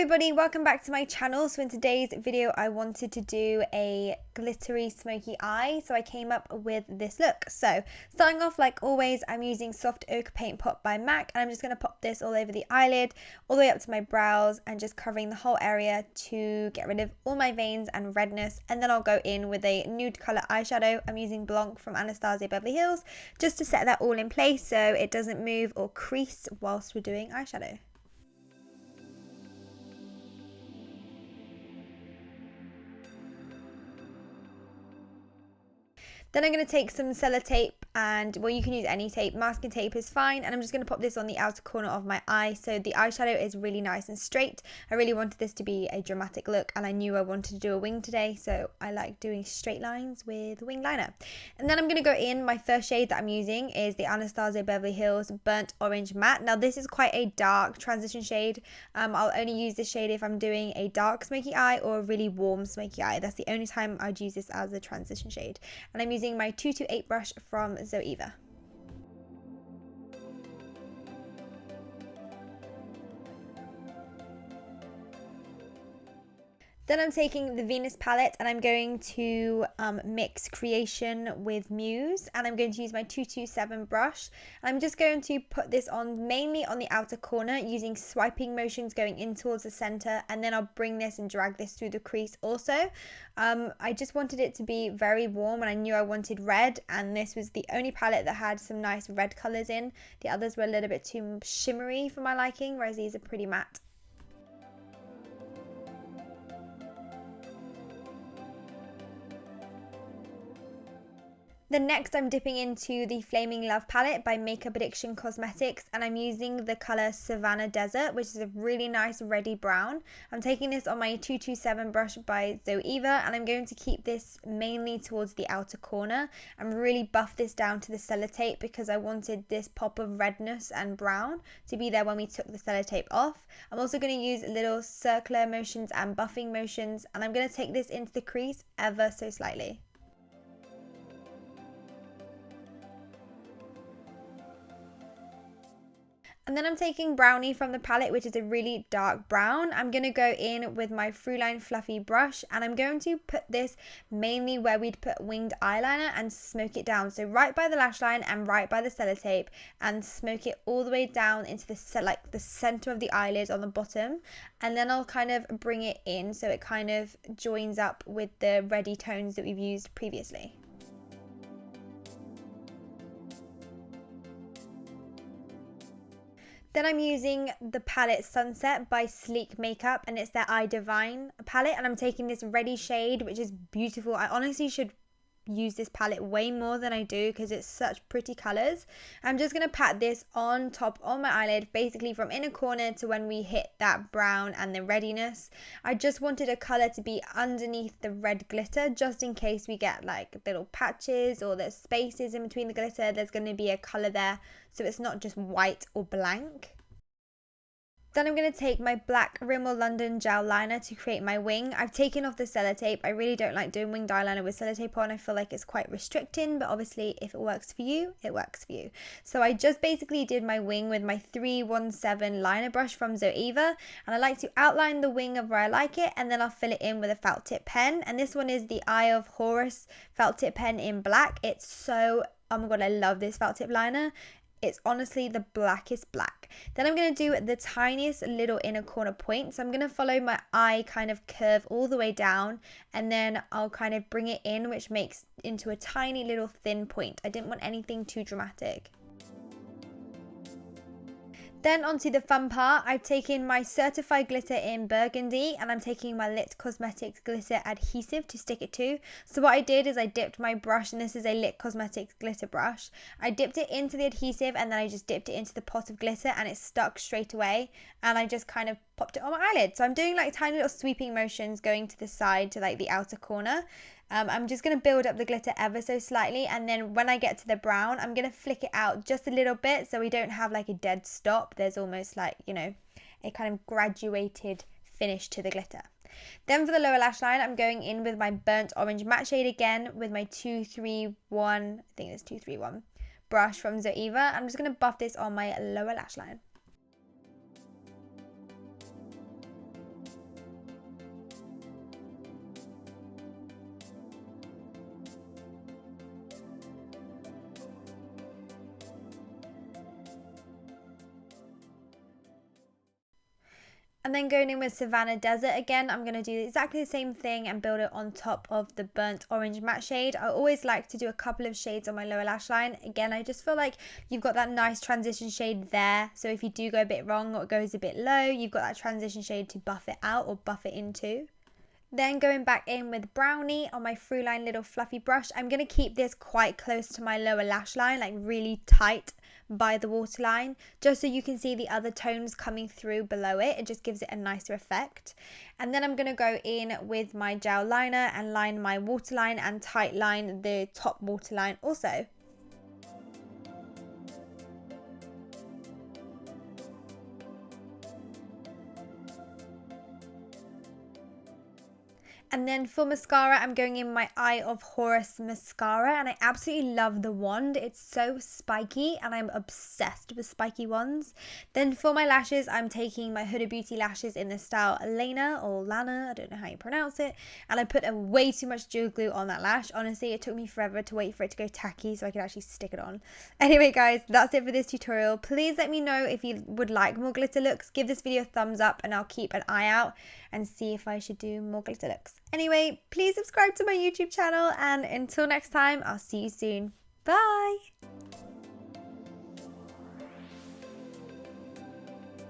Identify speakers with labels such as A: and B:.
A: everybody, welcome back to my channel. So in today's video I wanted to do a glittery smoky eye, so I came up with this look. So starting off, like always, I'm using Soft Ochre Paint Pot by MAC, and I'm just going to pop this all over the eyelid, all the way up to my brows, and just covering the whole area to get rid of all my veins and redness. And then I'll go in with a nude colour eyeshadow. I'm using Blanc from Anastasia Beverly Hills, just to set that all in place so it doesn't move or crease whilst we're doing eyeshadow. Then I'm going to take some sellotape, and well, you can use any tape, masking tape is fine, and I'm just going to pop this on the outer corner of my eye so the eyeshadow is really nice and straight. I really wanted this to be a dramatic look, and I knew I wanted to do a wing today, so I like doing straight lines with wing liner. And then I'm going to go in, my first shade that I'm using is the Anastasia Beverly Hills Burnt Orange Matte. Now this is quite a dark transition shade. I'll only use this shade if I'm doing a dark smoky eye or a really warm smoky eye. That's the only time I'd use this as a transition shade. And I'm using my 228 brush from Zoeva. Then I'm taking the Venus palette, and I'm going to mix Creation with Muse, and I'm going to use my 227 brush. I'm just going to put this on mainly on the outer corner using swiping motions going in towards the center, and then I'll bring this and drag this through the crease also. I just wanted it to be very warm, and I knew I wanted red, and this was the only palette that had some nice red colors in. The others were a little bit too shimmery for my liking, whereas these are pretty matte. Then next I'm dipping into the Flaming Love palette by Makeup Addiction Cosmetics, and I'm using the colour Savannah Desert, which is a really nice reddy brown. I'm taking this on my 227 brush by Zoeva, and I'm going to keep this mainly towards the outer corner and really buff this down to the sellotape because I wanted this pop of redness and brown to be there when we took the sellotape off. I'm also going to use little circular motions and buffing motions, and I'm going to take this into the crease ever so slightly. And then I'm taking Brownie from the palette, which is a really dark brown. I'm going to go in with my Fraulein fluffy brush, and I'm going to put this mainly where we'd put winged eyeliner and smoke it down. So right by the lash line and right by the sellotape, and smoke it all the way down into the center of the eyelid on the bottom. And then I'll kind of bring it in so it kind of joins up with the reddy tones that we've used previously. Then I'm using the palette Sunset by Sleek Makeup, and it's their Eye Divine palette, and I'm taking this reddy shade, which is beautiful. I honestly should use this palette way more than I do because it's such pretty colors. I'm just going to pat this on top on my eyelid, basically from inner corner to when we hit that brown and the reddiness. I just wanted a color to be underneath the red glitter, just in case we get like little patches or there's spaces in between the glitter. There's going to be a color there, so it's not just white or blank. Then I'm going to take my black Rimmel London gel liner to create my wing. I've taken off the sellotape. I really don't like doing winged eyeliner with sellotape on. I feel like it's quite restricting, but obviously if it works for you, it works for you. So I just basically did my wing with my 317 liner brush from Zoeva, and I like to outline the wing of where I like it, and then I'll fill it in with a felt tip pen. And this one is the Eye of Horus felt tip pen in black. It's so, oh my god, I love this felt tip liner. It's honestly the blackest black. Then I'm going to do the tiniest little inner corner point. So I'm going to follow my eye kind of curve all the way down, and then I'll kind of bring it in, which makes into a tiny little thin point. I didn't want anything too dramatic. Then onto the fun part, I've taken my Certifeye glitter in Burgundy, and I'm taking my Lit Cosmetics glitter adhesive to stick it to. So what I did is I dipped my brush, and this is a Lit Cosmetics glitter brush. I dipped it into the adhesive, and then I just dipped it into the pot of glitter, and it stuck straight away. And I just kind of popped it on my eyelid. So I'm doing like tiny little sweeping motions going to the side to like the outer corner. I'm just going to build up the glitter ever so slightly, and then when I get to the brown, I'm going to flick it out just a little bit so we don't have like a dead stop. There's almost like, you know, a kind of graduated finish to the glitter. Then for the lower lash line, I'm going in with my burnt orange matte shade again with my 231, I think it's 231 brush from Zoeva. I'm just going to buff this on my lower lash line. And then going in with Savannah Desert again, I'm going to do exactly the same thing and build it on top of the burnt orange matte shade. I always like to do a couple of shades on my lower lash line. Again, I just feel like you've got that nice transition shade there. So if you do go a bit wrong or it goes a bit low, you've got that transition shade to buff it out or buff it into. Then going back in with Brownie on my Fraulein little fluffy brush. I'm going to keep this quite close to my lower lash line, like really tight by the waterline, just so you can see the other tones coming through below it. It just gives it a nicer effect. And then I'm going to go in with my gel liner and line my waterline and tight line the top waterline also. And then for mascara, I'm going in my Eye of Horus mascara, and I absolutely love the wand. It's so spiky, and I'm obsessed with spiky wands. Then for my lashes, I'm taking my Huda Beauty lashes in the style Lana or Lana, I don't know how you pronounce it, and I put way too much dual glue on that lash. Honestly, it took me forever to wait for it to go tacky so I could actually stick it on. Anyway, guys, that's it for this tutorial. Please let me know if you would like more glitter looks. Give this video a thumbs up, and I'll keep an eye out and see if I should do more glitter looks. Anyway, please subscribe to my YouTube channel, and until next time, I'll see you soon. Bye!